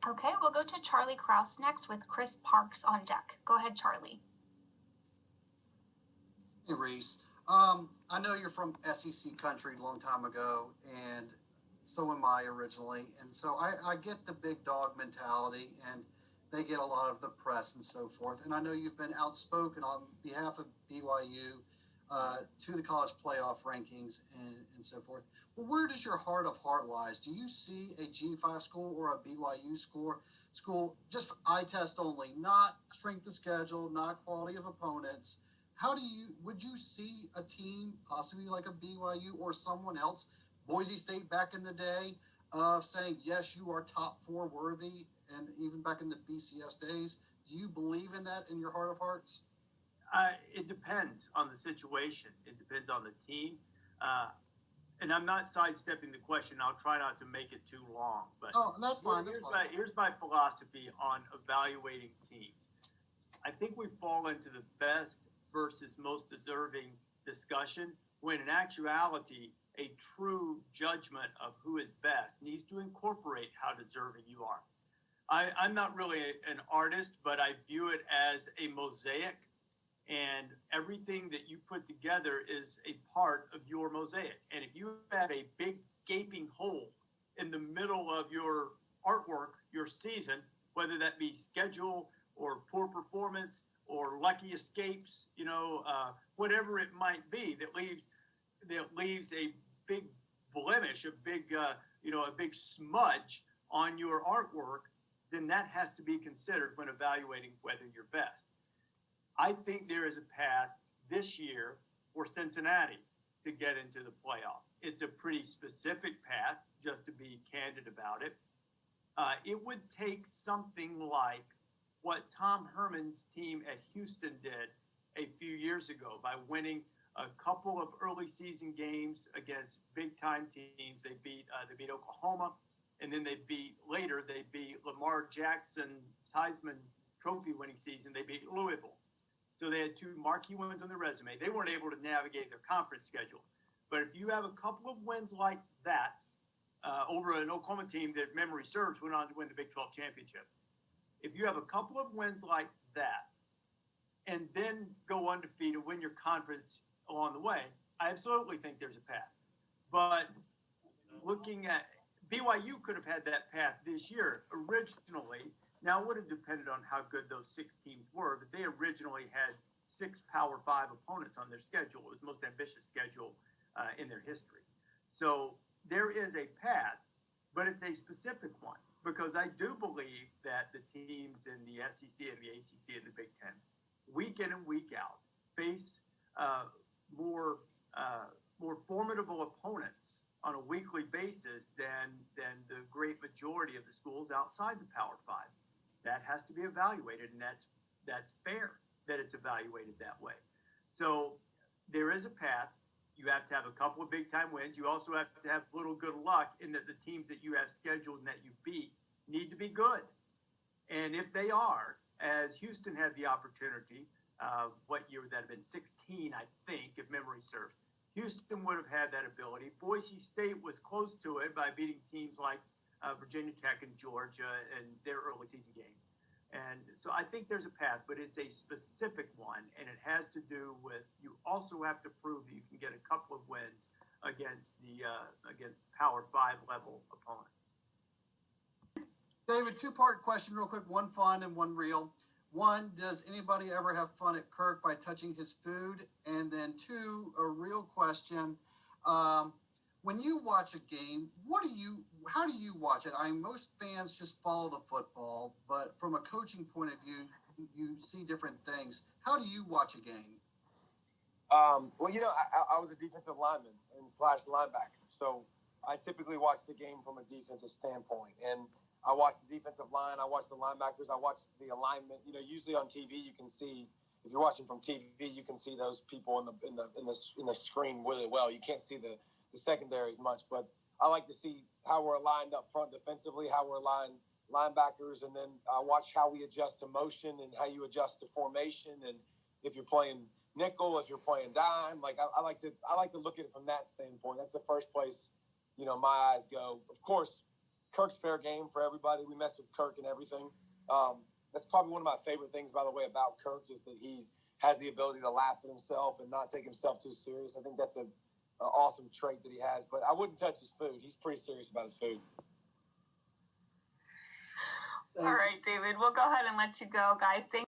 Okay, we'll go to Charlie Kraus next with Chris Parks on deck. Go ahead, Charlie. Hey, Reese. I know you're from SEC country a long time ago, and so am I originally. And so I get the big dog mentality, and they get a lot of the press and so forth. And I know you've been outspoken on behalf of BYU to the college playoff rankings and so forth. But where does your heart of heart lies? Do you see a G5 school or a BYU school just eye test only, not strength of schedule, not quality of opponents? Would you see a team, possibly like a BYU or someone else, Boise State back in the day, of saying, yes, you are top four worthy, and even back in the BCS days? Do you believe in that in your heart of hearts? It depends on the situation. It depends on the team. Uh, and I'm not sidestepping the question. I'll try not to make it too long. But oh, that's fine. That's fine. Here's my philosophy on evaluating teams. I think we fall into the best versus most deserving discussion when in actuality, a true judgment of who is best needs to incorporate how deserving you are. I'm not really an artist, but I view it as a mosaic, and everything that you put together is a part of your mosaic. And if you have a big gaping hole in the middle of your artwork, your season, whether that be schedule or poor performance or lucky escapes, whatever it might be, that leaves a big blemish, a big smudge on your artwork, then that has to be considered when evaluating whether you're best. I think there is a path this year for Cincinnati to get into the playoffs. It's a pretty specific path, just to be candid about it. It would take something like what Tom Herman's team at Houston did a few years ago by winning a couple of early season games against big time teams. They beat Oklahoma, and then they beat Lamar Jackson Heisman Trophy winning season. They beat Louisville. So they had two marquee wins on their resume. They weren't able to navigate their conference schedule. But if you have a couple of wins like that over an Oklahoma team that memory serves went on to win the Big 12 championship, if you have a couple of wins like that and then go undefeated, win your conference along the way, I absolutely think there's a path. But looking at BYU could have had that path this year originally. Now, it would have depended on how good those six teams were, but they originally had six Power 5 opponents on their schedule. It was the most ambitious schedule in their history. So there is a path, but it's a specific one, because I do believe that the teams in the SEC and the ACC and the Big Ten, week in and week out, face more formidable opponents on a weekly basis than the great majority of the schools outside the Power 5. That has to be evaluated, and that's fair that it's evaluated that way. So there is a path. You have to have a couple of big-time wins. You also have to have a little good luck in that the teams that you have scheduled and that you beat need to be good. And if they are, as Houston had the opportunity, what year would that have been? 16, I think, if memory serves. Houston would have had that ability. Boise State was close to it by beating teams like Virginia Tech and Georgia in their early season games. And so I think there's a path, but it's a specific one, and it has to do with you also have to prove that you can get a couple of wins against Power 5 level opponents. David, two-part question real quick, one fun and one real. One, does anybody ever have fun at Kirk by touching his food? And then two, a real question. When you watch a game, how do you watch it? Most fans just follow the football, but from a coaching point of view, you see different things. How do you watch a game? I was a defensive lineman and / linebacker, so I typically watch the game from a defensive standpoint. And I watch the defensive line, I watch the linebackers, I watch the alignment. Usually on TV, you can see, if you're watching from TV, you can see those people in the screen really well. You can't see the secondary as much, but I like to see how we're aligned up front defensively, how we're aligned linebackers, and then I watch how we adjust to motion and how you adjust to formation, and if you're playing nickel, if you're playing dime. Like I like to look at it from that standpoint. That's the first place, my eyes go. Of course, Kirk's fair game for everybody. We mess with Kirk and everything. That's probably one of my favorite things, by the way, about Kirk is that has the ability to laugh at himself and not take himself too serious. I think that's an awesome trait that he has. But I wouldn't touch his food. He's pretty serious about his food. All right, David, we'll go ahead and let you go, guys. Thank